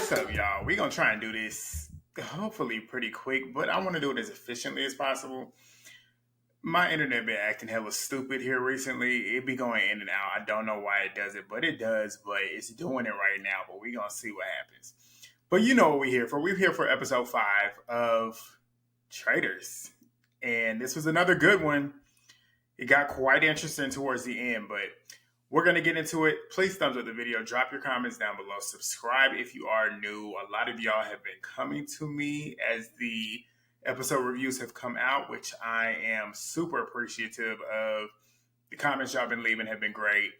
What's up, y'all? We're gonna try and do this hopefully pretty quick, but I want to do it as efficiently as possible. My internet been acting hella stupid here recently. It be going in and out. I don't know why it does it, but it does. But it's doing it right now. But we gonna see what happens. But you know what we're here for. We're here for episode 5 of Traitors, and this was another good one. It got quite interesting towards the end, but we're going to get into it. Please thumbs up the video. Drop your comments down below. Subscribe if you are new. A lot of y'all have been coming to me as the episode reviews have come out, which I am super appreciative of. The comments y'all been leaving have been great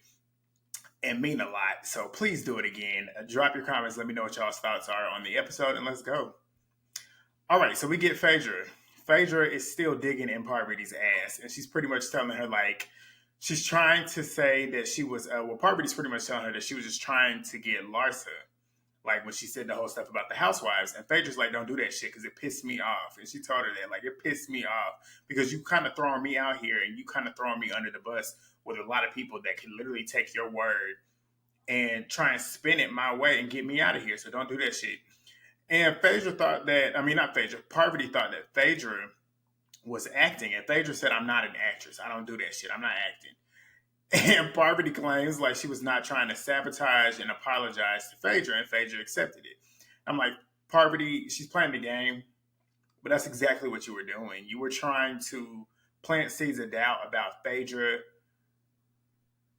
and mean a lot. So please do it again. Drop your comments. Let me know what y'all's thoughts are on the episode, and let's go. All right, so we get Phaedra. Phaedra is still digging in Parvati's ass, and she's pretty much telling her, like, she's trying to say that she was, Parvati's pretty much telling her that she was just trying to get Larsa, like when she said the whole stuff about the housewives. And Phaedra's like, don't do that shit because it pissed me off. And she told her that, like, it pissed me off because you kind of throwing me out here and you kind of throwing me under the bus with a lot of people that can literally take your word and try and spin it my way and get me out of here. So don't do that shit. And Phaedra thought that, not Phaedra, Parvati thought that Phaedra was acting. And Phaedra said, I'm not an actress. I don't do that shit. I'm not acting. And Parvati claims like she was not trying to sabotage and apologize to Phaedra, and Phaedra accepted it. I'm like, Parvati, she's playing the game, but that's exactly what you were doing. You were trying to plant seeds of doubt about Phaedra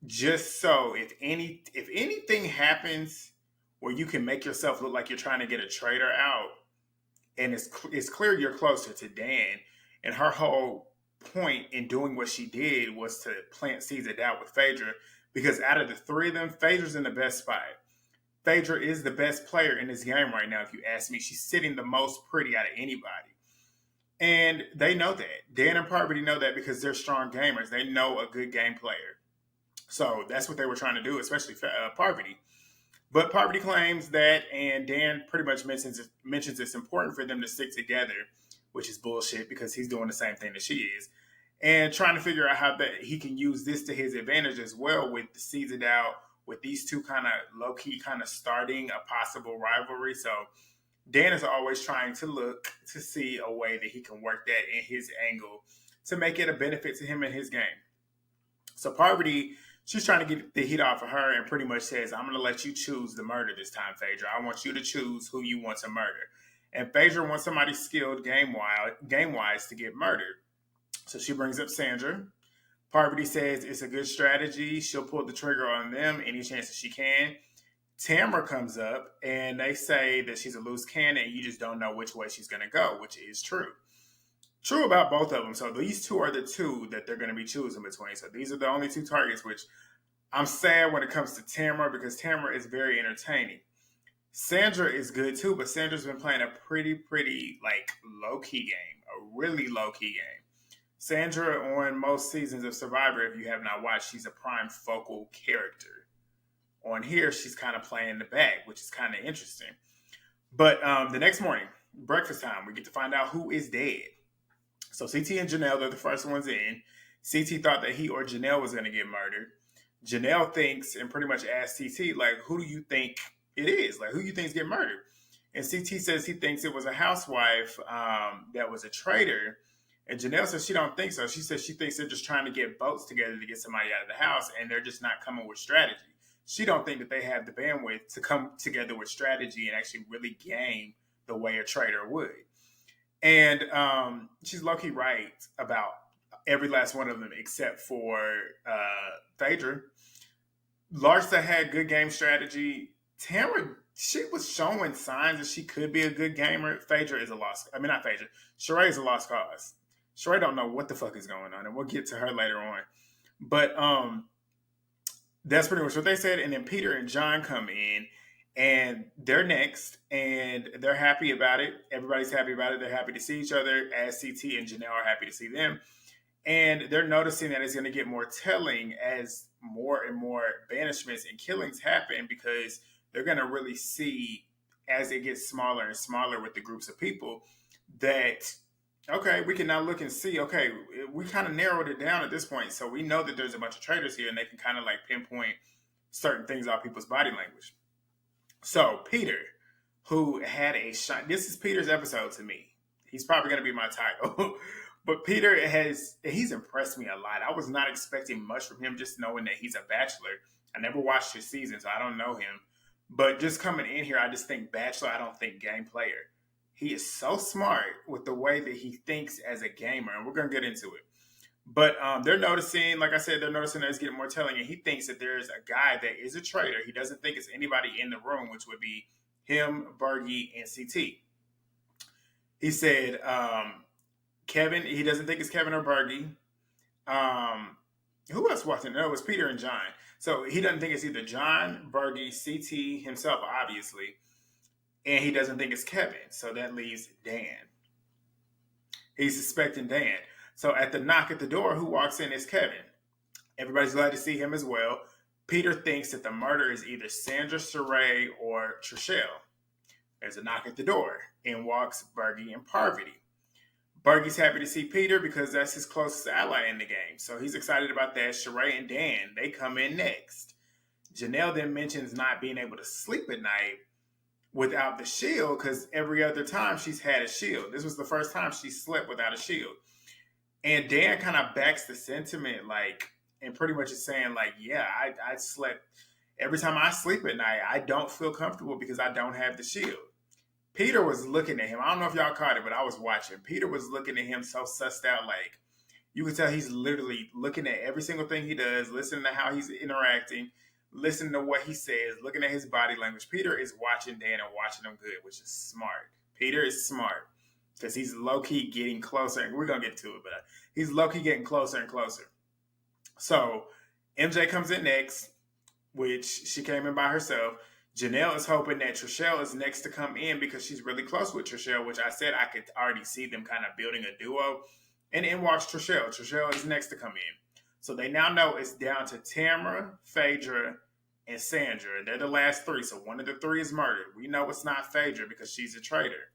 just so if anything happens where you can make yourself look like you're trying to get a traitor out, and it's clear you're closer to Dan, and her whole point in doing what she did was to plant seeds of doubt with Phaedra, because out of the three of them, Phaedra's in the best spot. Phaedra is the best player in this game right now, if you ask me. She's sitting the most pretty out of anybody. And they know that. Dan and Parvati know that because they're strong gamers. They know a good game player. So that's what they were trying to do, especially Parvati. But Parvati claims that, and Dan pretty much mentions it's important for them to stick together, which is bullshit because he's doing the same thing that she is, and trying to figure out how that he can use this to his advantage as well with the seeds of doubt, with these two kind of low-key kind of starting a possible rivalry. So Dan is always trying to look to see a way that he can work that in his angle to make it a benefit to him in his game. So Parvati, she's trying to get the heat off of her and pretty much says, I'm going to let you choose the murder this time, Phaedra. I want you to choose who you want to murder. And Phaedra wants somebody skilled game-wise to get murdered. So she brings up Sandra. Parvati says it's a good strategy. She'll pull the trigger on them any chance that she can. Tamara comes up, and they say that she's a loose cannon, and you just don't know which way she's going to go, which is true. True about both of them. So these two are the two that they're going to be choosing between. So these are the only two targets, which I'm sad when it comes to Tamara because Tamara is very entertaining. Sandra is good too, but Sandra's been playing a pretty like low-key game, a really low-key game. Sandra, on most seasons of Survivor, if you have not watched, she's a prime focal character. On here, she's kind of playing the bag, which is kind of interesting. But the next morning, breakfast time, we get to find out who is dead. So CT and Janelle, they're the first ones in. CT thought that he or Janelle was going to get murdered. Janelle thinks and pretty much asks CT, like, who do you think it is? Like, who do you think is getting murdered? And CT says he thinks it was a housewife that was a traitor. And Janelle says she don't think so. She says she thinks they're just trying to get votes together to get somebody out of the house, and they're just not coming with strategy. She don't think that they have the bandwidth to come together with strategy and actually really game the way a traitor would. And she's low-key right about every last one of them except for Phaedra. Larsa had good game strategy. Tamara, she was showing signs that she could be a good gamer. Phaedra is a lost. I mean, not Phaedra. Sheree is a lost cause. Sheree don't know what the fuck is going on, and we'll get to her later on. But that's pretty much what they said. And then Peter and John come in, and they're next, and they're happy about it. Everybody's happy about it. They're happy to see each other, as CT and Janelle are happy to see them. And they're noticing that it's going to get more telling as more and more banishments and killings happen, because they're going to really see, as it gets smaller and smaller with the groups of people, that, okay, we can now look and see, okay, we kind of narrowed it down at this point. So we know that there's a bunch of traitors here, and they can kind of like pinpoint certain things off people's body language. So Peter, who had a shot. This is Peter's episode to me. He's probably going to be my title. But he's impressed me a lot. I was not expecting much from him, just knowing that he's a bachelor. I never watched his season, so I don't know him. But just coming in here, I just think bachelor, I don't think game player. He is so smart with the way that he thinks as a gamer, and we're going to get into it. But they're noticing, like I said, they're noticing that it's getting more telling, and he thinks that there's a guy that is a traitor. He doesn't think it's anybody in the room, which would be him, Bergie, and CT. He said Kevin, he doesn't think it's Kevin or Bergie. Who else walked in? No, it was Peter and John. So he doesn't think it's either John, Bergie, CT himself, obviously, and he doesn't think it's Kevin. So that leaves Dan. He's suspecting Dan. So at the knock at the door, who walks in is Kevin. Everybody's glad to see him as well. Peter thinks that the murder is either Sandra, Sheree, or Trishelle. There's a knock at the door. In walks Bergie and Parvati. Bergie's happy to see Peter because that's his closest ally in the game. So he's excited about that. Sheree and Dan, they come in next. Janelle then mentions not being able to sleep at night without the shield because every other time she's had a shield. This was the first time she slept without a shield. And Dan kind of backs the sentiment, and pretty much is saying, yeah, I slept. Every time I sleep at night, I don't feel comfortable because I don't have the shield. Peter was looking at him. I don't know if y'all caught it, but I was watching. Peter was looking at him so sussed out, you can tell he's literally looking at every single thing he does, listening to how he's interacting, listening to what he says, looking at his body language. Peter is watching Dan and watching him good, which is smart. Peter is smart because he's low-key getting closer. And we're going to get to it, but he's low-key getting closer and closer. So MJ comes in next, which she came in by herself. Janelle is hoping that Trishelle is next to come in because she's really close with Trishelle, which I said I could already see them kind of building a duo. And in walks Trishelle. Trishelle is next to come in. So they now know it's down to Tamara, Phaedra, and Sandra. They're the last three. So one of the three is murdered. We know it's not Phaedra because she's a traitor.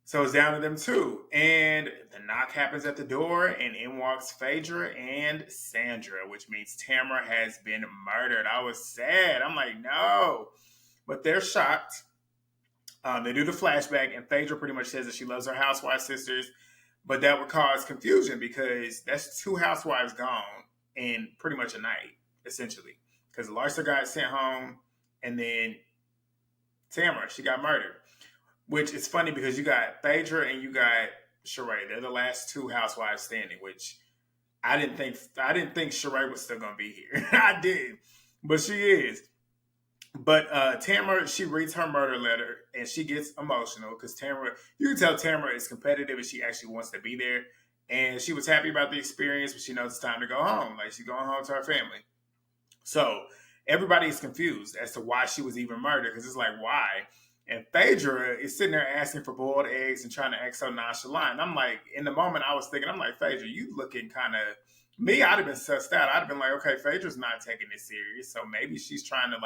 So it's down to them two. And the knock happens at the door, and in walks Phaedra and Sandra, which means Tamara has been murdered. I was sad. I'm like, no. But they're shocked. They do the flashback, and Phaedra pretty much says that she loves her housewife sisters, but that would cause confusion because that's two housewives gone in pretty much a night, essentially. Because Larsa got sent home, and then Tamara, she got murdered. Which is funny because you got Phaedra and you got Sheree. They're the last two housewives standing, which I didn't think Sheree was still gonna be here. I did. But she is. But Tamara, she reads her murder letter and she gets emotional because you can tell Tamara is competitive and she actually wants to be there. And she was happy about the experience, but she knows it's time to go home. She's going home to her family. So everybody is confused as to why she was even murdered because it's why? And Phaedra is sitting there asking for boiled eggs and trying to act so nonchalant. And I'm like, in the moment I was thinking, Phaedra, you looking kind of, me, I'd have been sussed out. I'd have been like, okay, Phaedra's not taking this serious. So maybe she's trying to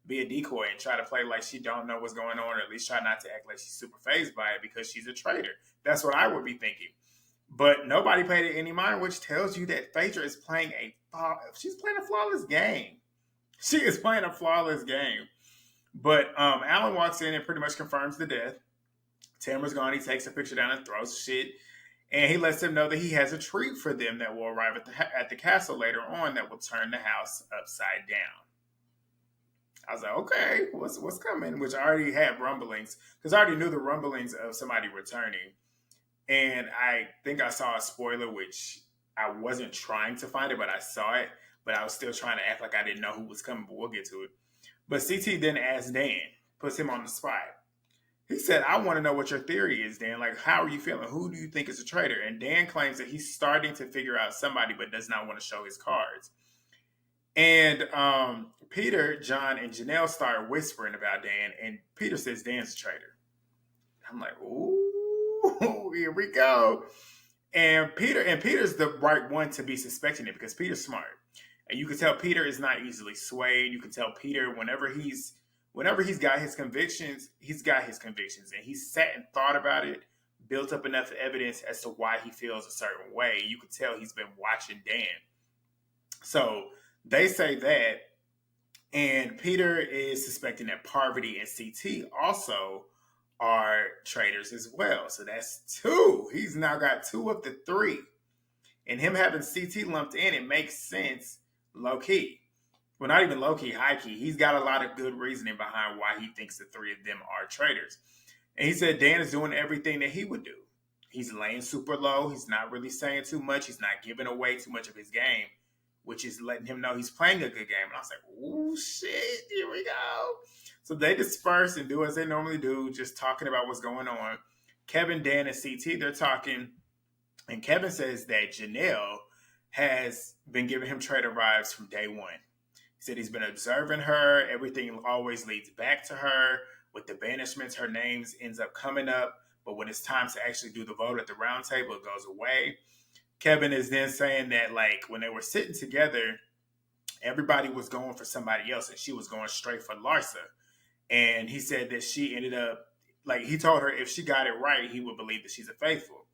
be a decoy and try to play like she don't know what's going on, or at least try not to act like she's super fazed by it because she's a traitor. That's what I would be thinking. But nobody paid it any mind, which tells you that Phaedra is playing she's playing a flawless game. She is playing a flawless game. But Alan walks in and pretty much confirms the death. Tamara's gone. He takes a picture down and throws shit. And he lets them know that he has a treat for them that will arrive at the castle later on that will turn the house upside down. I was like, okay, what's coming? Which I already had rumblings because I already knew the rumblings of somebody returning. And I think I saw a spoiler, which I wasn't trying to find it, but I saw it. But I was still trying to act like I didn't know who was coming, but we'll get to it. But CT then asks Dan, puts him on the spot. He said, I want to know what your theory is, Dan. How are you feeling? Who do you think is a traitor? And Dan claims that he's starting to figure out somebody, but does not want to show his cards. And Peter, John, and Janelle start whispering about Dan, and Peter says Dan's a traitor. I'm like, ooh, here we go. And Peter's the right one to be suspecting it because Peter's smart. And you can tell Peter is not easily swayed. You can tell Peter whenever he's got his convictions, he's got his convictions. And he's sat and thought about it, built up enough evidence as to why he feels a certain way. You can tell he's been watching Dan. So they say that. And Peter is suspecting that Parvati and CT also are traitors as well. So that's two. He's now got two of the three. And him having CT lumped in, it makes sense low key. Well, not even low key, high key. He's got a lot of good reasoning behind why he thinks the three of them are traitors. And he said Dan is doing everything that he would do. He's laying super low. He's not really saying too much. He's not giving away too much of his game, which is letting him know he's playing a good game. And I was like, oh, shit, here we go. So they disperse and do as they normally do, just talking about what's going on. Kevin, Dan, and CT, they're talking. And Kevin says that Janelle has been giving him traitor vibes from day one. He said he's been observing her. Everything always leads back to her. With the banishments, her name ends up coming up. But when it's time to actually do the vote at the round table, it goes away. Kevin is then saying that, like, when they were sitting together, everybody was going for somebody else, and she was going straight for Larsa. And he said that she ended up, like, he told her if she got it right, he would believe that she's a faithful.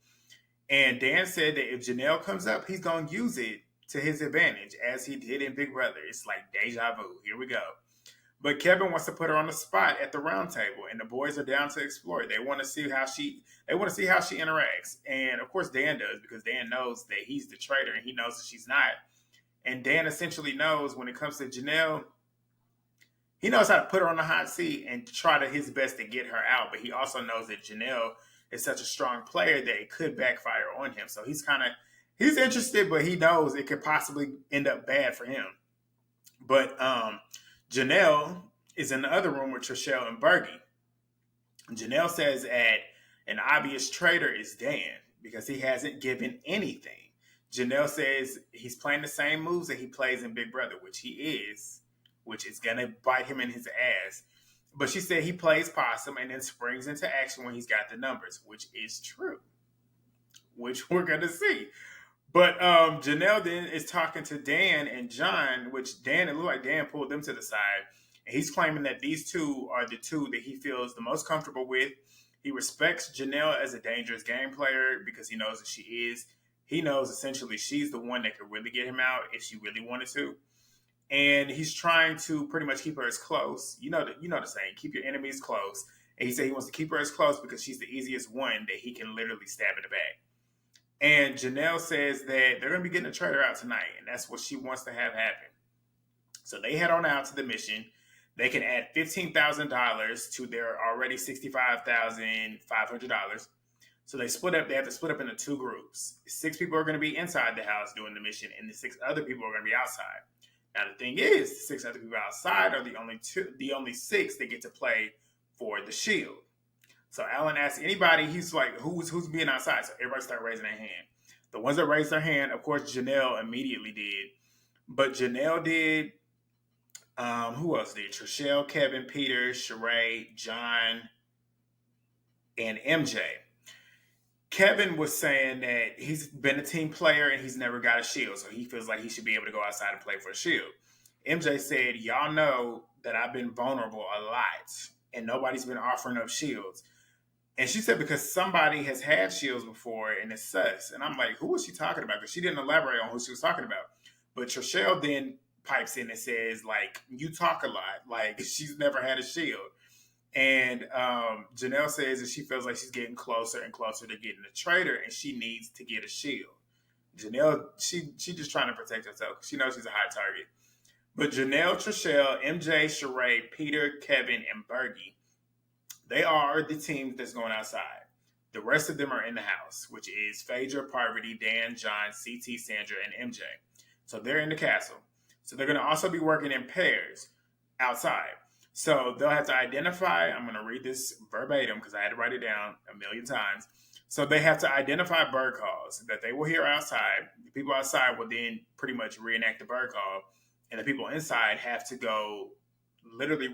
And Dan said that if Janelle comes up, he's going to use it to his advantage, as he did in Big Brother. It's like deja vu. Here we go. But Kevin wants to put her on the spot at the round table, and the boys are down to explore it. They want to see how she interacts. And of course Dan does, because Dan knows that he's the traitor and he knows that she's not. And Dan essentially knows when it comes to Janelle, he knows how to put her on the hot seat and try to his best to get her out. But he also knows that Janelle is such a strong player that it could backfire on him. So he's interested, but he knows it could possibly end up bad for him. But Janelle is in the other room with Trishelle and Bergie. Janelle says that an obvious traitor is Dan because he hasn't given anything. Janelle says he's playing the same moves that he plays in Big Brother, which is going to bite him in his ass. But she said he plays possum and then springs into action when he's got the numbers, which is true, which we're going to see. But Janelle then is talking to Dan and John, which Dan, it looked like Dan pulled them to the side. And he's claiming that these two are the two that he feels the most comfortable with. He respects Janelle as a dangerous game player because he knows that she is. He knows essentially she's the one that could really get him out if she really wanted to. And he's trying to pretty much keep her as close. You know the saying, keep your enemies close. And he said he wants to keep her as close because she's the easiest one that he can literally stab in the back. And Janelle says that they're going to be getting a traitor out tonight, and that's what she wants to have happen. So they head on out to the mission. They can add $15,000 to their already $65,500. So they split up. They have to split up into two groups. 6 people are going to be inside the house doing the mission, and the 6 other people are going to be outside. Now the thing is, the 6 other people outside are the only 6 that get to play for the shield. So Alan asked anybody, he's like, who's being outside? So everybody started raising their hand. The ones that raised their hand, of course, Janelle immediately did. But Janelle did. Who else did? Trishelle, Kevin, Peter, Sheree, John, and MJ. Kevin was saying that he's been a team player and he's never got a shield. So he feels like he should be able to go outside and play for a shield. MJ said, y'all know that I've been vulnerable a lot and nobody's been offering up shields. And she said because somebody has had shields before and it's sus. And I'm like, who was she talking about? Because she didn't elaborate on who she was talking about. But Trishelle then pipes in and says, like, you talk a lot. Like, she's never had a shield. And Janelle says that she feels like she's getting closer and closer to getting a traitor and she needs to get a shield. Janelle, she just trying to protect herself. She knows she's a high target. But Janelle, Trishelle, MJ, Sheree, Peter, Kevin, and Bergie, they are the team that's going outside. The rest of them are in the house, which is Phaedra, Parvati, Dan, John, CT, Sandra, and MJ. So they're in the castle. So they're going to also be working in pairs outside. So they'll have to identify, I'm going to read this verbatim because I had to write it down a million times. So they have to identify bird calls that they will hear outside. The people outside will then pretty much reenact the bird call. And the people inside have to go literally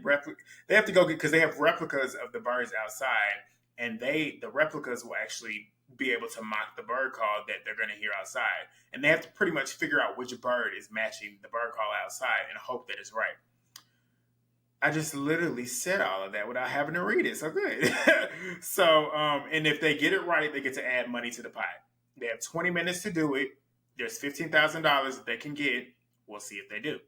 they have to go get, because they have replicas of the birds outside, and the replicas will actually be able to mock the bird call that they're going to hear outside, and they have to pretty much figure out which bird is matching the bird call outside and hope that it's right. I just literally said all of that without having to read it. So good. So and if they get it right, they get to add money to the pot. They have 20 minutes to do it. There's $15,000 that they can get. We'll see if they do.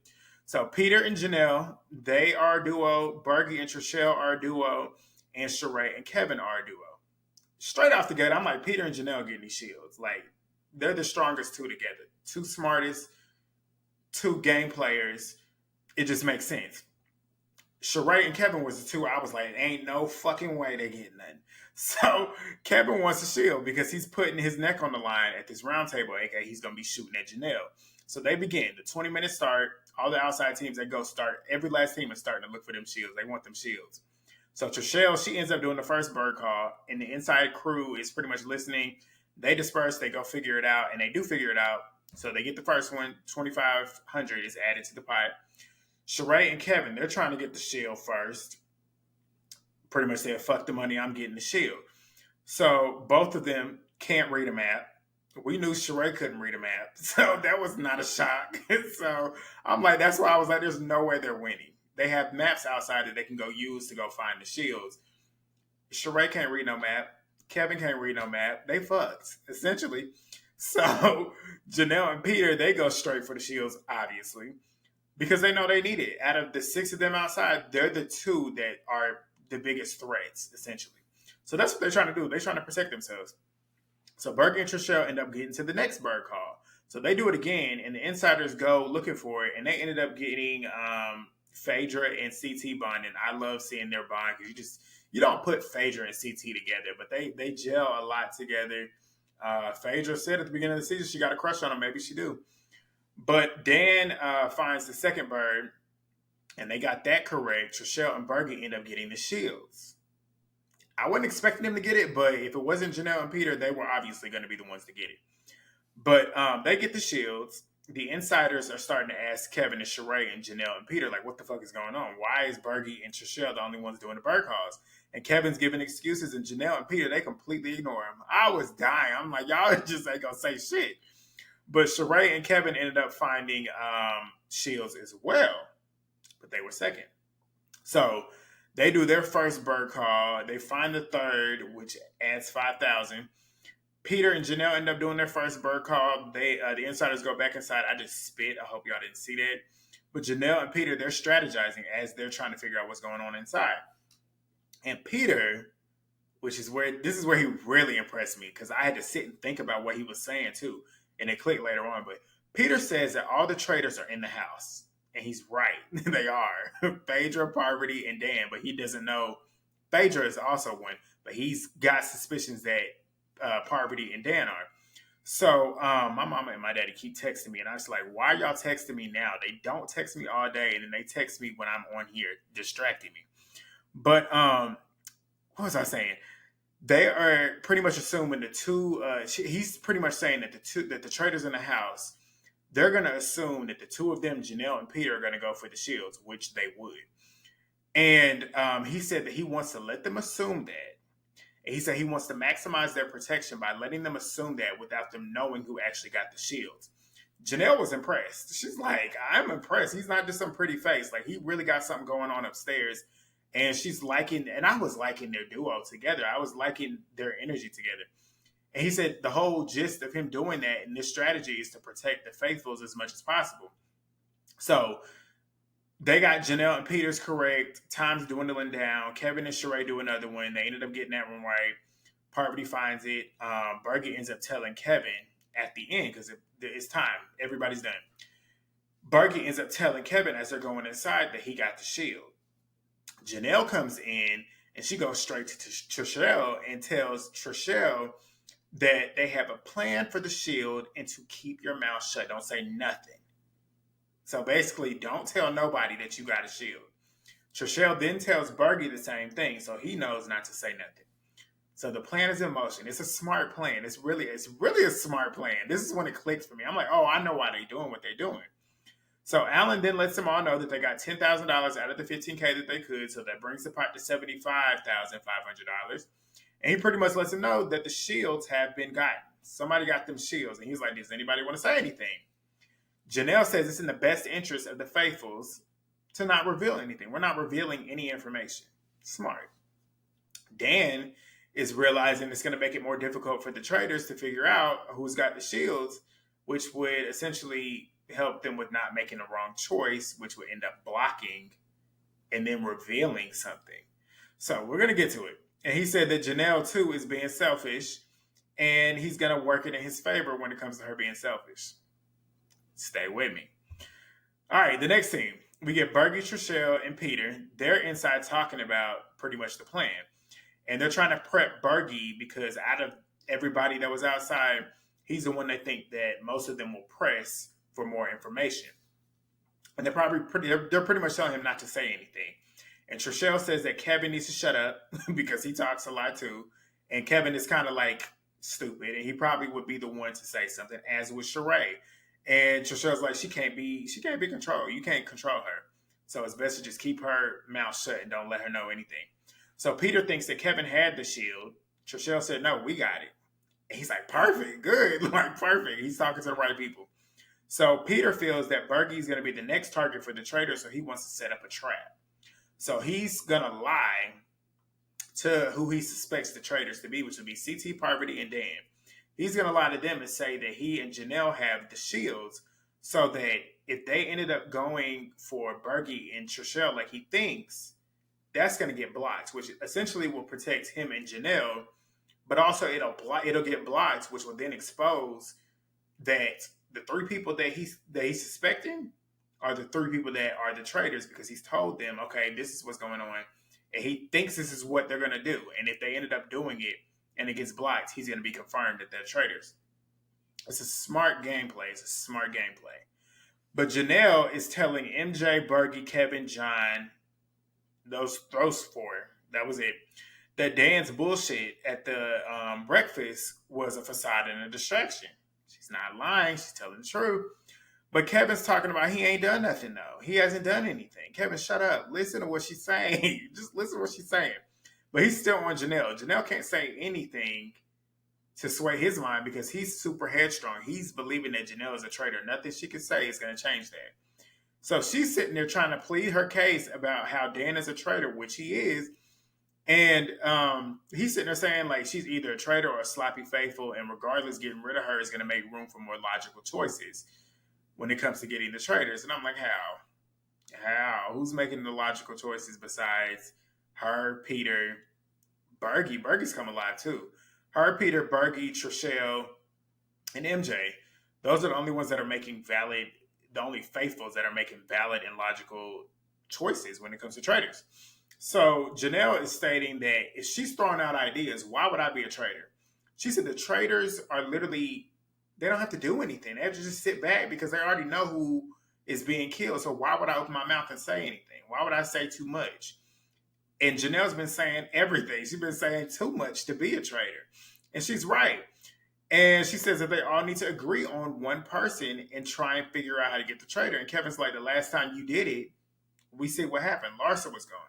So Peter and Janelle, they are a duo. Bergie and Trishelle are a duo. And Sheree and Kevin are a duo. Straight off the gate, I'm like, Peter and Janelle getting these shields. Like, they're the strongest two together. Two smartest, two game players. It just makes sense. Sheree and Kevin was the two. I was like, ain't no fucking way they getting nothing. So Kevin wants a shield because he's putting his neck on the line at this round table, aka he's gonna be shooting at Janelle. So they begin the 20-minute start. All the outside teams that go start, every last team is starting to look for them shields. They want them shields. So Trishelle, she ends up doing the first bird call, and the inside crew is pretty much listening. They disperse, they go figure it out, and they do figure it out. So they get the first one, 2,500 is added to the pot. Sheree and Kevin, they're trying to get the shield first. Pretty much said, fuck the money, I'm getting the shield. So both of them can't read a map. We knew Sheree couldn't read a map. So that was not a shock. So I'm like, that's why I was like, there's no way they're winning. They have maps outside that they can go use to go find the shields. Sheree can't read no map. Kevin can't read no map. They fucked, essentially. So Janelle and Peter, they go straight for the shields, obviously, because they know they need it. Out of the 6 of them outside, they're the 2 that are the biggest threats, essentially. So that's what they're trying to do. They're trying to protect themselves. So Bergie and Trishelle end up getting to the next bird call. So they do it again, and the insiders go looking for it, and they ended up getting Phaedra and CT bond. And I love seeing their bond because you don't put Phaedra and CT together, but they gel a lot together. Phaedra said at the beginning of the season she got a crush on him. Maybe she do. But Dan finds the second bird, and they got that correct. Trishelle and Bergie end up getting the shields. I wasn't expecting them to get it, but if it wasn't Janelle and Peter, they were obviously going to be the ones to get it. But they get the shields. The insiders are starting to ask Kevin and Sheree and Janelle and Peter, like, what the fuck is going on? Why is Bergie and Trishelle the only ones doing the bird calls? And Kevin's giving excuses, and Janelle and Peter, they completely ignore him. I was dying. I'm like, y'all just ain't going to say shit. But Sheree and Kevin ended up finding shields as well, but they were second. So they do their first bird call. They find the third, which adds 5,000. Peter and Janelle end up doing their first bird call. The insiders go back inside. I just spit. I hope y'all didn't see that. But Janelle and Peter, they're strategizing as they're trying to figure out what's going on inside. And Peter, this is where he really impressed me because I had to sit and think about what he was saying too. And it clicked later on. But Peter says that all the traitors are in the house. And he's right. They are. Phaedra, Parvati, and Dan. But he doesn't know Phaedra is also one. But he's got suspicions that Parvati and Dan are. So my mama and my daddy keep texting me. And I was like, why are y'all texting me now? They don't text me all day. And then they text me when I'm on here, distracting me. But what was I saying? They are pretty much assuming the two. He's pretty much saying that the traitors in the house, they're going to assume that the two of them, Janelle and Peter, are going to go for the shields, which they would. And he said that he wants to let them assume that. And he said he wants to maximize their protection by letting them assume that without them knowing who actually got the shields. Janelle was impressed. She's like, I'm impressed. He's not just some pretty face. Like, he really got something going on upstairs. And she's liking, and I was liking their duo together. I was liking their energy together. And he said the whole gist of him doing that and this strategy is to protect the faithfuls as much as possible. So they got Janelle and Peter's correct. Time's dwindling down. Kevin and Sheree do another one. They ended up getting that one right. Parvati finds it. Bergie ends up telling Kevin at the end because it's time. Everybody's done. Bergie ends up telling Kevin as they're going inside that he got the shield. Janelle comes in and she goes straight to Trishelle and tells Trishelle that they have a plan for the shield and to keep your mouth shut. Don't say nothing. So basically, don't tell nobody that you got a shield. Trishelle then tells Bergie the same thing, so he knows not to say nothing. So the plan is in motion. It's a smart plan. It's really a smart plan. This is when it clicks for me. I'm like, oh, I know why they're doing what they're doing. So Alan then lets them all know that they got $10,000 out of the $15,000 that they could. So that brings the pot to $75,500. And he pretty much lets them know that the shields have been gotten. Somebody got them shields. And he's like, does anybody want to say anything? Janelle says it's in the best interest of the faithfuls to not reveal anything. We're not revealing any information. Smart. Dan is realizing it's going to make it more difficult for the traitors to figure out who's got the shields, which would essentially help them with not making the wrong choice, which would end up blocking and then revealing something. So we're gonna get to it. And he said that Janelle too is being selfish, and he's gonna work it in his favor when it comes to her being selfish. Stay with me. All right, the next scene. We get Bergie, Trishelle, and Peter. They're inside talking about pretty much the plan. And they're trying to prep Bergie because out of everybody that was outside, he's the one they think that most of them will press for more information. And they're pretty much telling him not to say anything. And Trishelle says that Kevin needs to shut up because he talks a lot too. And Kevin is kind of like stupid, and he probably would be the one to say something, as would Sheree. And Trishelle's like, she can't be controlled. You can't control her. So it's best to just keep her mouth shut and don't let her know anything. So Peter thinks that Kevin had the shield. Trishelle said, no, we got it. And he's like, perfect, good, like perfect. He's talking to the right people. So Peter feels that Bergie's going to be the next target for the Traitors, so he wants to set up a trap. So he's going to lie to who he suspects the Traitors to be, which would be CT, Parvati, and Dan. He's going to lie to them and say that he and Janelle have the shields so that if they ended up going for Bergie and Trishelle like he thinks, that's going to get blocked, which essentially will protect him and Janelle, but also it'll get blocked, which will then expose that the three people that he's suspecting are the three people that are the Traitors, because he's told them, okay, this is what's going on, and he thinks this is what they're going to do. And if they ended up doing it and it gets blocked, he's going to be confirmed that they're Traitors. It's a smart gameplay. But Janelle is telling MJ, Bergie, Kevin, John, those four, that was it, that Dan's bullshit at the breakfast was a facade and a distraction. She's not lying. She's telling the truth. But Kevin's talking about he ain't done nothing, though. He hasn't done anything. Kevin, shut up. Listen to what she's saying. Just listen to what she's saying. But he's still on Janelle. Janelle can't say anything to sway his mind because he's super headstrong. He's believing that Janelle is a traitor. Nothing she can say is going to change that. So she's sitting there trying to plead her case about how Dan is a traitor, which he is. And he's sitting there saying, like, she's either a traitor or a sloppy faithful, and regardless, getting rid of her is going to make room for more logical choices when it comes to getting the Traitors. And I'm like, how? Who's making the logical choices besides her, Peter, Bergie? Bergie's come alive too. Her, Peter, Bergie, Trishelle, and MJ. Those are the only ones that are making valid, the only faithfuls that are making valid and logical choices when it comes to Traitors. So Janelle is stating that if she's throwing out ideas, why would I be a traitor? She said the Traitors are literally, they don't have to do anything. They have to just sit back because they already know who is being killed. So why would I open my mouth and say anything? Why would I say too much? And Janelle's been saying everything. She's been saying too much to be a traitor. And she's right. And she says that they all need to agree on one person and try and figure out how to get the traitor. And Kevin's like, the last time you did it, we see what happened. Larsa was gone.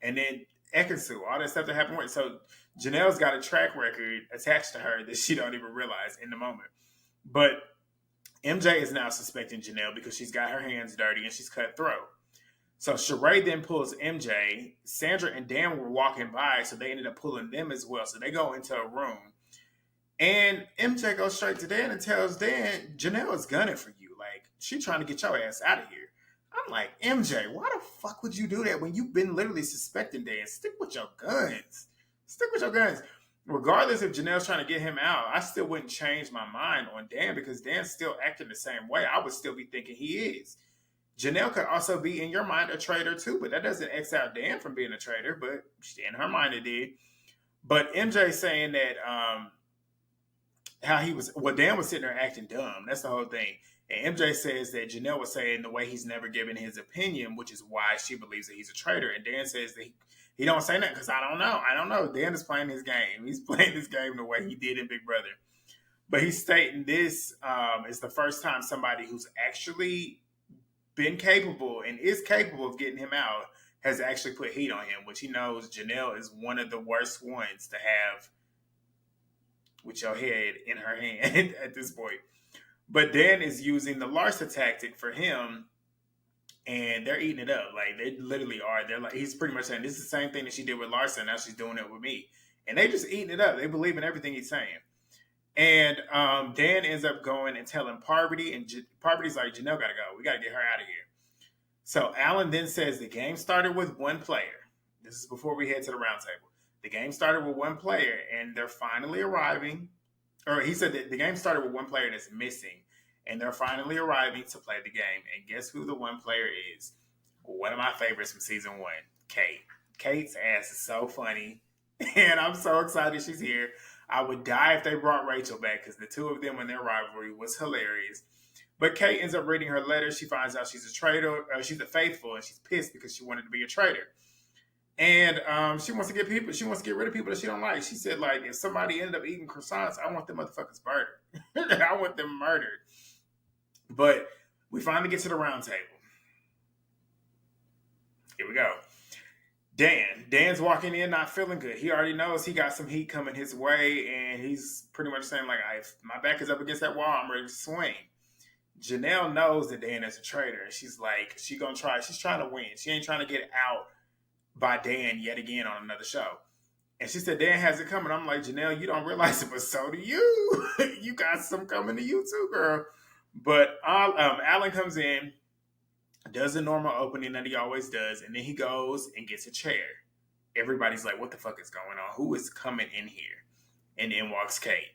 And then Ekansu, all that stuff that happened with. So Janelle's got a track record attached to her that she don't even realize in the moment. But MJ is now suspecting Janelle because she's got her hands dirty and she's cutthroat. So Sheree then pulls MJ. Sandra and Dan were walking by, so they ended up pulling them as well. So they go into a room. And MJ goes straight to Dan and tells Dan, Janelle is gunning for you. Like, she's trying to get your ass out of here. I'm like, MJ, why the fuck would you do that when you've been literally suspecting Dan? Stick with your guns. Regardless if Janelle's trying to get him out, I still wouldn't change my mind on Dan because Dan's still acting the same way. I would still be thinking he is. Janelle could also be, in your mind, a traitor too, but that doesn't X out Dan from being a traitor, but in her mind it did. But MJ saying that Dan was sitting there acting dumb. That's the whole thing. And MJ says that Janelle was saying the way he's never given his opinion, which is why she believes that he's a traitor. And Dan says that he don't say that because I don't know. Dan is playing his game. He's playing this game the way he did in Big Brother. But he's stating this is the first time somebody who's actually been capable and is capable of getting him out has actually put heat on him, which he knows Janelle is one of the worst ones to have with your head in her hand at this point. But Dan is using the Larsa tactic for him, and they're eating it up. Like, they literally are. They're like, he's pretty much saying, this is the same thing that she did with Larsa, and now she's doing it with me. And they just eating it up. They believe in everything he's saying. And Dan ends up going and telling Parvati, and Parvati's like, Janelle gotta go. We gotta get her out of here. So Alan then says the game started with one player. This is before we head to the roundtable. The game started with one player, and they're finally arriving. Or he said that the game started with one player that's missing, and they're finally arriving to play the game. And guess who the one player is? One of my favorites from season one, Kate. Kate's ass is so funny, and I'm so excited she's here. I would die if they brought Rachel back because the two of them in their rivalry was hilarious. But Kate ends up reading her letter. She finds out she's a traitor. She's a faithful, and she's pissed because she wanted to be a traitor. And she wants to get people. She wants to get rid of people that she don't like. She said, like, if somebody ended up eating croissants, I want them motherfuckers murdered. I want them murdered. But we finally get to the round table. Here we go. Dan's walking in not feeling good. He already knows he got some heat coming his way, and he's pretty much saying, like, if my back is up against that wall, I'm ready to swing. Janelle knows that Dan is a traitor. She's like, she's trying to win. She ain't trying to get out by Dan yet again on another show. And she said, Dan has it coming. I'm like, Janelle, you don't realize it, but so do you. You got some coming to you too, girl. But Alan comes in, does the normal opening that he always does, and then he goes and gets a chair. Everybody's like, what the fuck is going on? Who is coming in here? And in walks Kate.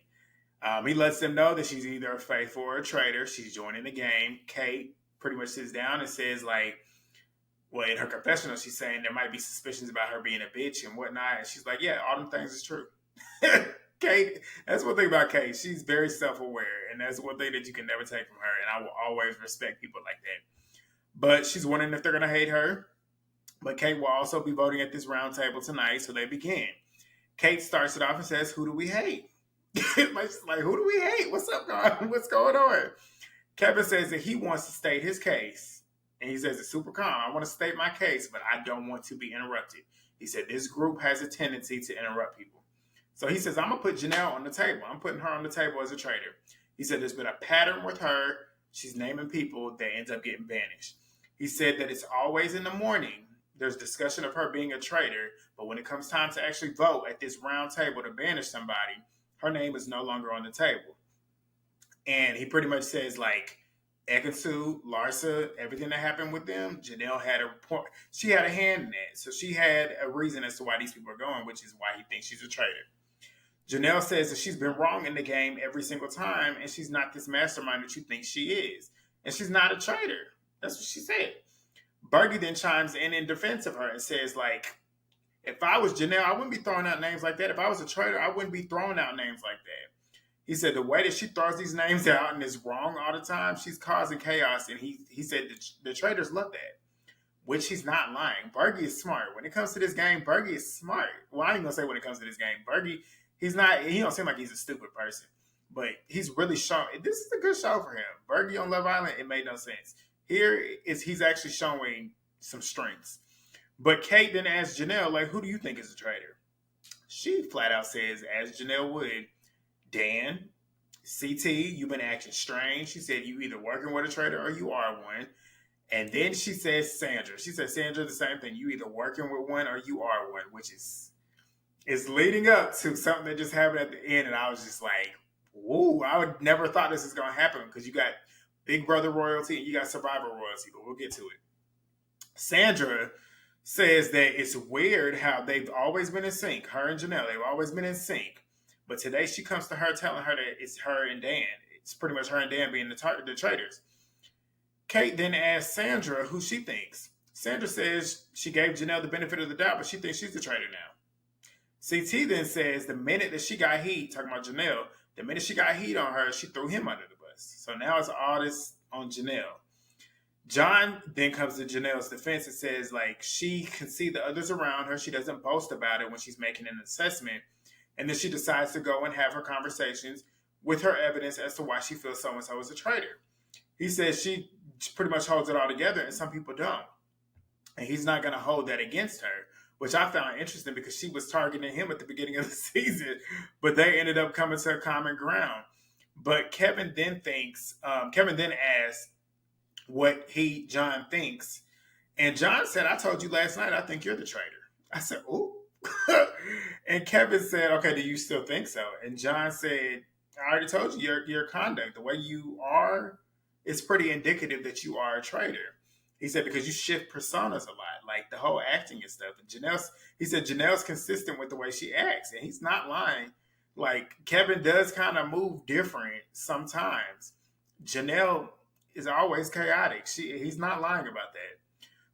He lets them know that she's either a faithful or a traitor. She's joining the game. Kate pretty much sits down and says, like, well, in her confessional, she's saying there might be suspicions about her being a bitch and whatnot. And she's like, yeah, all them things is true. Kate, that's one thing about Kate. She's very self-aware, and that's one thing that you can never take from her. And I will always respect people like that. But she's wondering if they're going to hate her. But Kate will also be voting at this round table tonight, so they begin. Kate starts it off and says, who do we hate? like, who do we hate? What's up, God? What's going on? Kevin says that he wants to state his case. And he says it's super calm. I want to state my case, but I don't want to be interrupted. He said this group has a tendency to interrupt people. So he says, I'm going to put Janelle on the table. I'm putting her on the table as a traitor. He said there's been a pattern with her. She's naming people that ends up getting banished. He said that it's always in the morning. There's discussion of her being a traitor, but when it comes time to actually vote at this round table to banish somebody, her name is no longer on the table. And he pretty much says, like, Ekansu, Larsa, everything that happened with them, Janelle had she had a hand in that. So she had a reason as to why these people are going, which is why he thinks she's a traitor. Janelle says that she's been wrong in the game every single time, and she's not this mastermind that you think she is. And she's not a traitor. That's what she said. Bergie then chimes in defense of her and says, like, if I was Janelle, I wouldn't be throwing out names like that. If I was a traitor, I wouldn't be throwing out names like that. He said the way that she throws these names out and is wrong all the time, she's causing chaos. And he said the traders love that, which he's not lying. Bergie is smart. When it comes to this game, Bergie is smart. Well, I ain't going to say when it comes to this game. Bergie, he don't seem like he's a stupid person. But he's really shown, this is a good show for him. Bergie on Love Island, it made no sense. He's actually showing some strengths. But Kate then asks Janelle, like, who do you think is a traitor? She flat out says, as Janelle would, Dan, CT, you've been acting strange. She said you either working with a traitor or you are one. And then she says Sandra. She said Sandra the same thing. You either working with one or you are one, which is leading up to something that just happened at the end. And I was just like, whoa, I would never thought this was going to happen because you got Big Brother royalty and you got Survivor royalty, but we'll get to it. Sandra says that it's weird how they've always been in sync. Her and Janelle, they've always been in sync. But today she comes to her telling her that it's her and Dan. It's pretty much her and Dan being the traitors. Kate then asks Sandra who she thinks. Sandra says she gave Janelle the benefit of the doubt, but she thinks she's the traitor now. CT then says the minute that she got heat, talking about Janelle, the minute she got heat on her, she threw him under the bus. So now it's all this on Janelle. John then comes to Janelle's defense and says, like, she can see the others around her. She doesn't boast about it when she's making an assessment. And then she decides to go and have her conversations with her evidence as to why she feels so-and-so is a traitor. He says she pretty much holds it all together and some people don't. And he's not going to hold that against her, which I found interesting because she was targeting him at the beginning of the season, but they ended up coming to a common ground. But Kevin then asks what John thinks. And John said, I told you last night, I think you're the traitor. I said, ooh. And Kevin said, okay, do you still think so? And John said, I already told you your conduct, the way you are, is pretty indicative that you are a traitor. He said because you shift personas a lot, like the whole acting and stuff. And he said Janelle's consistent with the way she acts, and he's not lying. Like Kevin does kind of move different sometimes. Janelle is always chaotic. He's not lying about that.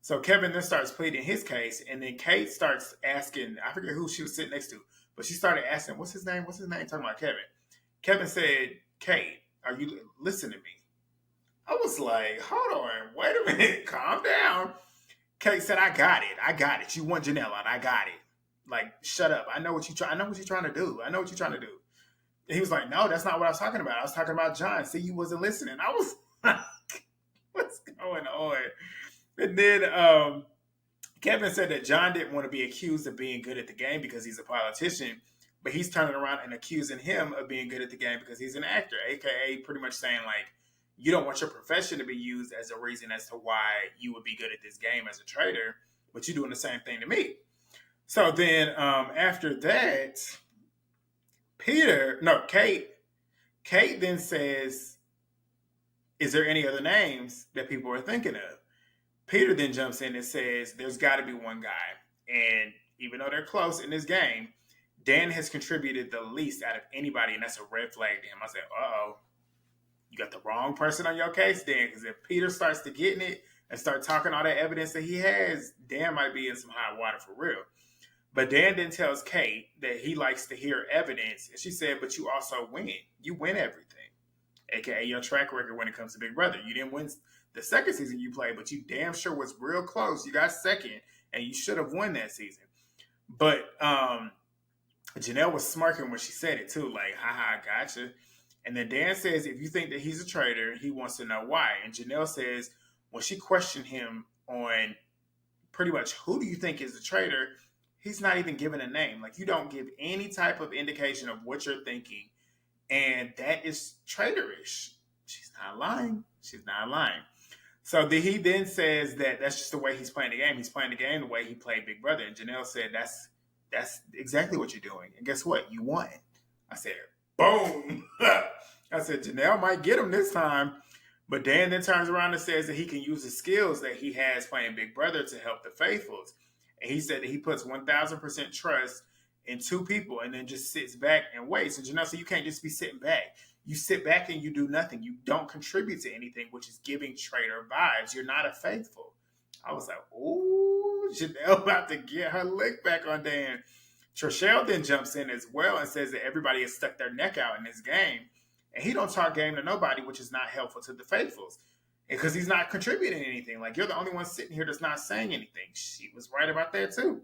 So Kevin then starts pleading his case, and then Kate starts asking. I forget who she was sitting next to, but she started asking, "What's his name? What's his name?" Talking about Kevin. Kevin said, "Kate, are you listening to me?" I was like, "Hold on, wait a minute, calm down." Kate said, "I got it. I got it. You want Janelle out. I got it. Like, shut up. I know what you try. I know what you're trying to do. I know what you're trying to do." And he was like, "No, that's not what I was talking about. I was talking about John. See, you wasn't listening." I was like, "What's going on?" And then Kevin said that John didn't want to be accused of being good at the game because he's a politician, but he's turning around and accusing him of being good at the game because he's an actor, aka pretty much saying like, you don't want your profession to be used as a reason as to why you would be good at this game as a trader, but you're doing the same thing to me. So then after that, Kate then says, "Is there any other names that people are thinking of?" Peter then jumps in and says, "There's got to be one guy." And even though they're close in this game, Dan has contributed the least out of anybody, and that's a red flag to him. I said, "Uh-oh, you got the wrong person on your case, Dan." Because if Peter starts to get in it and start talking all that evidence that he has, Dan might be in some hot water for real. But Dan then tells Kate that he likes to hear evidence. And she said, "But you also win. You win everything, aka your track record when it comes to Big Brother. You didn't win the second season you played, but you damn sure was real close. You got second, and you should have won that season." But Janelle was smirking when she said it too, like, "Haha, gotcha." And then Dan says, if you think that he's a traitor, he wants to know why. And Janelle says, when she questioned him on pretty much who do you think is the traitor, he's not even given a name. Like, you don't give any type of indication of what you're thinking. And that is traitorish. She's not lying. She's not lying. So he then says that that's just the way he's playing the game. He's playing the game the way he played Big Brother. And Janelle said, that's exactly what you're doing. And guess what? You won. I said, boom. I said, Janelle might get him this time. But Dan then turns around and says that he can use the skills that he has playing Big Brother to help the faithfuls. And he said that he puts 1,000% trust in two people and then just sits back and waits. And Janelle said, you can't just be sitting back. You sit back and you do nothing. You don't contribute to anything, which is giving traitor vibes. You're not a faithful. I was like, ooh, Janelle about to get her lick back on Dan. Trishelle then jumps in as well and says that everybody has stuck their neck out in this game. And he don't talk game to nobody, which is not helpful to the faithfuls. Because he's not contributing anything. Like, you're the only one sitting here that's not saying anything. She was right about that too.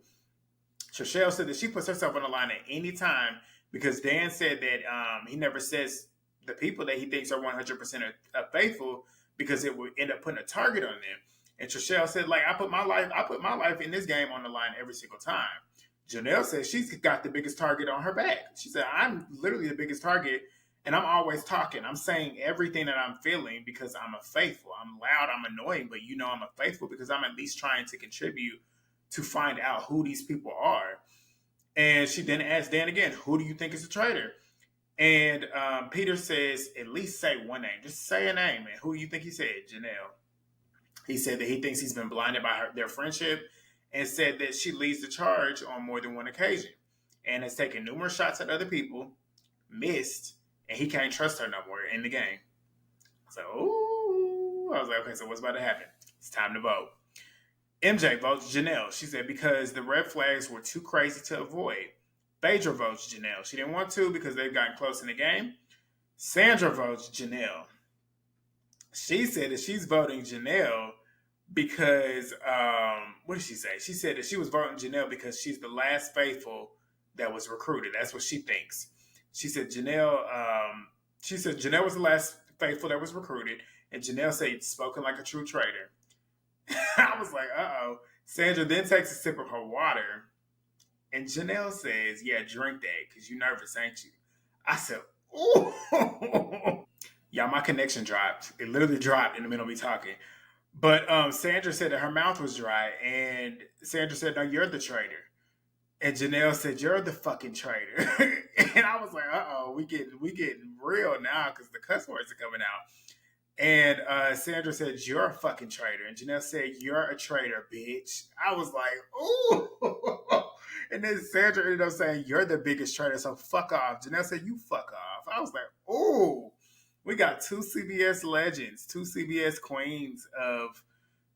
Trishelle said that she puts herself on the line at any time because Dan said that he never says the people that he thinks are 100% faithful because it would end up putting a target on them. And Trishelle said, like, I put my life in this game on the line every single time. Janelle says she's got the biggest target on her back. She said, I'm literally the biggest target, and I'm always talking. I'm saying everything that I'm feeling because I'm a faithful. I'm loud, I'm annoying, but you know I'm a faithful because I'm at least trying to contribute to find out who these people are. And she then asked Dan again, who do you think is a traitor? And Peter says, at least say one name. Just say a name. And who do you think he said? Janelle. He said that he thinks he's been blinded by their friendship and said that she leads the charge on more than one occasion and has taken numerous shots at other people, missed, and he can't trust her no more in the game. So, ooh, I was like, okay, so what's about to happen? It's time to vote. MJ votes Janelle. She said because the red flags were too crazy to avoid. Phaedra votes Janelle. She didn't want to because they've gotten close in the game. Sandra votes Janelle. She said that she's voting Janelle because, what did she say? She said that she was voting Janelle because she's the last faithful that was recruited. That's what she thinks. She said Janelle was the last faithful that was recruited, and Janelle said, spoken like a true traitor. I was like, uh-oh. Sandra then takes a sip of her water, and Janelle says, yeah, drink that, because you're nervous, ain't you? I said, ooh. Yeah, my connection dropped. It literally dropped in the middle of me talking. But Sandra said that her mouth was dry, and Sandra said, no, you're the traitor. And Janelle said, "You're the fucking traitor." And I was like, "Uh oh, we getting real now because the cuss words are coming out." And Sandra said, "You're a fucking traitor." And Janelle said, "You're a traitor, bitch." I was like, "Ooh." And then Sandra ended up saying, "You're the biggest traitor, so fuck off." Janelle said, "You fuck off." I was like, "Ooh." We got two CBS legends, two CBS queens of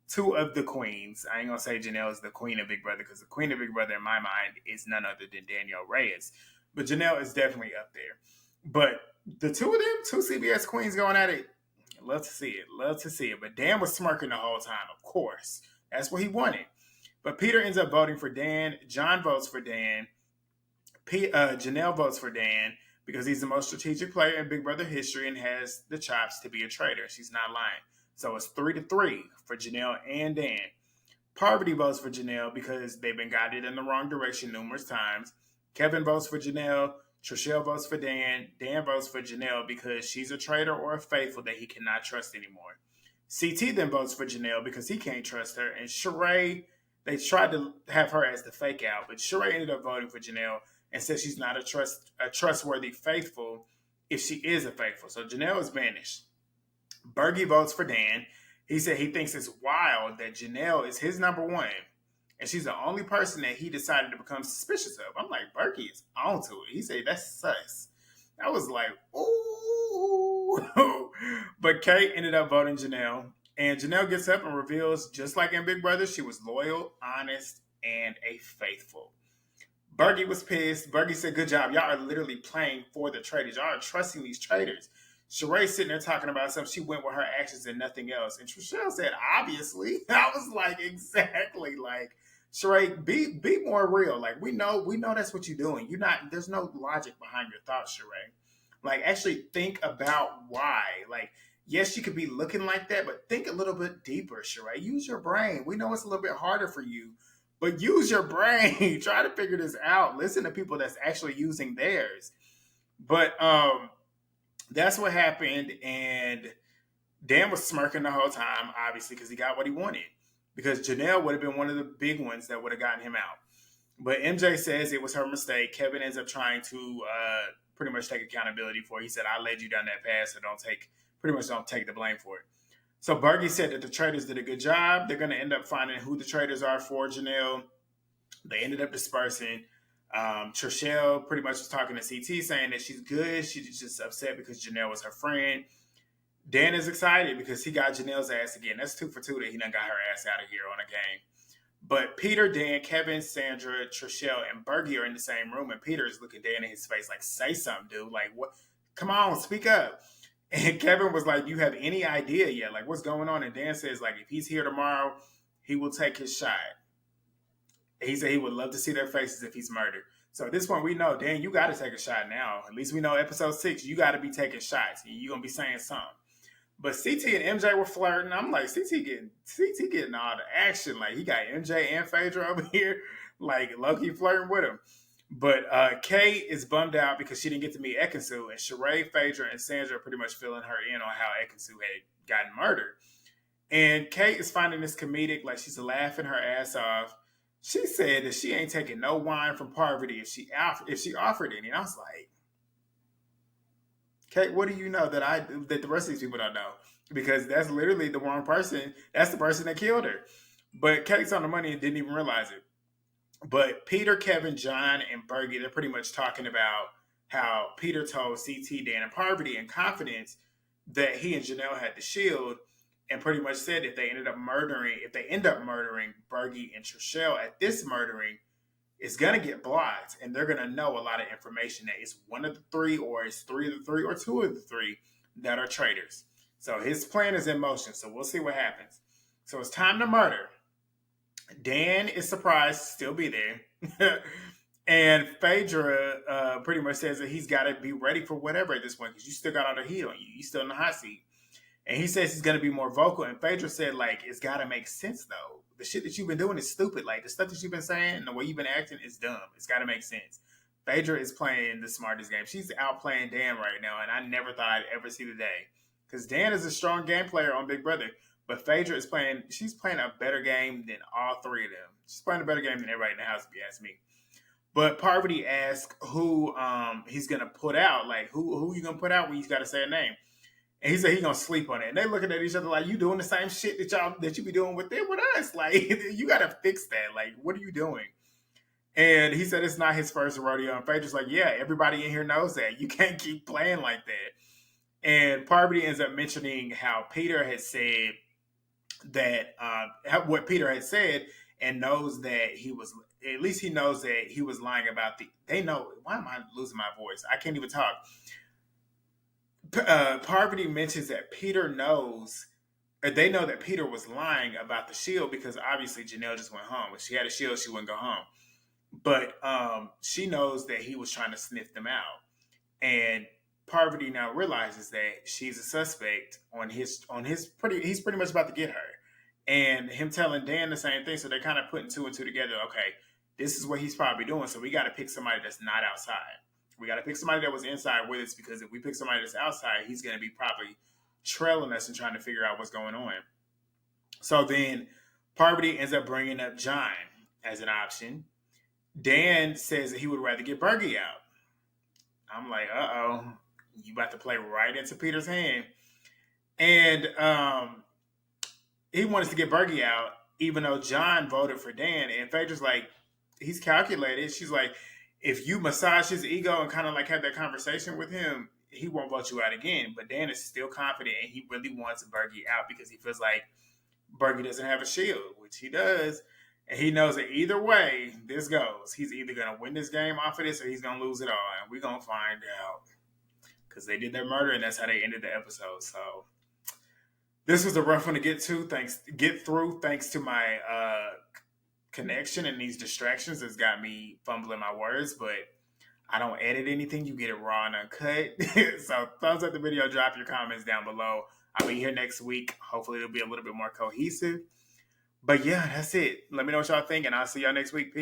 two of the queens. I ain't gonna say Janelle is the queen of Big Brother because the queen of Big Brother in my mind is none other than Danielle Reyes, but Janelle is definitely up there. But the two of them, two CBS queens going at it, love to see it, love to see it. But Dan was smirking the whole time, of course. That's what he wanted. But Peter ends up voting for Dan. John votes for Dan. Janelle votes for Dan because he's the most strategic player in Big Brother history and has the chops to be a traitor. She's not lying. So it's 3-3 for Janelle and Dan. Parvati votes for Janelle because they've been guided in the wrong direction numerous times. Kevin votes for Janelle. Trishelle votes for Dan. Dan votes for Janelle because she's a traitor or a faithful that he cannot trust anymore. CT then votes for Janelle because he can't trust her. And Sheree, they tried to have her as the fake out, but Sheree ended up voting for Janelle and said she's not a trustworthy faithful if she is a faithful. So Janelle is banished. Bergie votes for Dan. He said he thinks it's wild that Janelle is his number one, and she's the only person that he decided to become suspicious of. I'm like, Bergie is onto it. He said that's sus. I was like, ooh. But Kate ended up voting Janelle, and Janelle gets up and reveals, just like in Big Brother, she was loyal, honest, and a faithful. Bergie was pissed. Bergie said, "Good job. Y'all are literally playing for the traitors. Y'all are trusting these traitors." Sheree sitting there talking about something. She went with her actions and nothing else. And Trishelle said, "Obviously." I was like, exactly. Like, Sheree, be more real. Like, we know that's what you're doing. You're not, there's no logic behind your thoughts, Sheree. Like, actually think about why. Like, yes, you could be looking like that, but think a little bit deeper, Sheree. Use your brain. We know it's a little bit harder for you, but use your brain. Try to figure this out. Listen to people that's actually using theirs. But that's what happened, and Dan was smirking the whole time, obviously, because he got what he wanted. Because Janelle would have been one of the big ones that would have gotten him out. But MJ says it was her mistake. Kevin ends up trying to pretty much take accountability for it. He said, "I led you down that path, so don't take the blame for it." So Bergie said that the traders did a good job. They're going to end up finding who the traders are for Janelle. They ended up dispersing. Trishelle pretty much was talking to CT saying that she's good. She's just upset because Janelle was her friend. Dan is excited because he got Janelle's ass again. That's 2 for 2 that he done got her ass out of here on a game. But Peter, Dan, Kevin, Sandra, Trishelle, and Bergie are in the same room, and Peter is looking Dan in his face like, "Say something, dude. Like, what? Come on, speak up." And Kevin was like, "Do you have any idea yet? Like, what's going on?" And Dan says, like, if he's here tomorrow, he will take his shot. He said he would love to see their faces if he's murdered. So at this point, we know, Dan, you got to take a shot now. At least we know episode 6, you got to be taking shots. You're going to be saying something. But CT and MJ were flirting. I'm like, CT getting all the action. Like, he got MJ and Phaedra over here, like, low-key flirting with him. But Kay is bummed out because she didn't get to meet Ekansu. And Sheree, Phaedra, and Sandra are pretty much filling her in on how Ekansu had gotten murdered. And Kate is finding this comedic, like she's laughing her ass off. She said that she ain't taking no wine from Parvati if she offered any. And I was like, Kate, what do you know that the rest of these people don't know? Because that's literally the wrong person. That's the person that killed her. But Kate's on the money and didn't even realize it. But Peter, Kevin, John, and Bergie, they're pretty much talking about how Peter told CT, Dan, and Parvati in confidence that he and Janelle had the shield, and pretty much said if they end up murdering Bergie and Trishelle at this murdering, it's gonna get blocked, and they're gonna know a lot of information that it's one of the three, or it's 3 of the 3, or 2 of the 3 that are traitors. So his plan is in motion. So we'll see what happens. So it's time to murder. Dan is surprised to still be there. And Phaedra pretty much says that he's got to be ready for whatever at this point because you still got all the heat on you. You still in the hot seat. And he says he's going to be more vocal. And Phaedra said, like, it's got to make sense, though. The shit that you've been doing is stupid. Like, the stuff that you've been saying and the way you've been acting is dumb. It's got to make sense. Phaedra is playing the smartest game. She's outplaying Dan right now, and I never thought I'd ever see the day. Because Dan is a strong game player on Big Brother. But Phaedra is she's playing a better game than all 3 of them. She's playing a better game than everybody in the house, if you ask me. But Parvati asks who he's gonna put out, like who you gonna put out when he's gotta say a name. And he said he's gonna sleep on it. And they looking at each other like, you doing the same shit that you be doing with them with us. Like you gotta fix that. Like, what are you doing? And he said it's not his first rodeo. And Phaedra's like, yeah, everybody in here knows that. You can't keep playing like that. And Parvati ends up mentioning how Peter had said that what Peter had said, and knows that he was, at least he knows that he was lying about they know, why am I losing my voice? I can't even talk. Parvati mentions that Peter knows, or they know that Peter was lying about the shield because obviously Janelle just went home. If she had a shield, she wouldn't go home. But she knows that he was trying to sniff them out. And Parvati now realizes that she's a suspect on his he's pretty much about to get her. And him telling Dan the same thing. So they're kind of putting two and two together. Okay, this is what he's probably doing. So we got to pick somebody that's not outside. We got to pick somebody that was inside with us, because if we pick somebody that's outside, he's going to be probably trailing us and trying to figure out what's going on. So then Parvati ends up bringing up John as an option. Dan says that he would rather get Bergie out. I'm like, uh-oh, you about to play right into Peter's hand. And he wants to get Bergie out, even though John voted for Dan. And Phaedra's like, he's calculated. She's like, if you massage his ego and kind of like have that conversation with him, he won't vote you out again. But Dan is still confident, and he really wants Bergie out because he feels like Bergie doesn't have a shield, which he does. And he knows that either way this goes, he's either going to win this game off of this or he's going to lose it all. And we're going to find out, because they did their murder and that's how they ended the episode. So this was a rough one to get through thanks to my connection, and these distractions that's got me fumbling my words. But I don't edit anything. You get it raw and uncut. So thumbs up the video. Drop your comments down below. I'll be here next week. Hopefully it'll be a little bit more cohesive. But yeah, that's it. Let me know what y'all think, and I'll see y'all next week. Peace.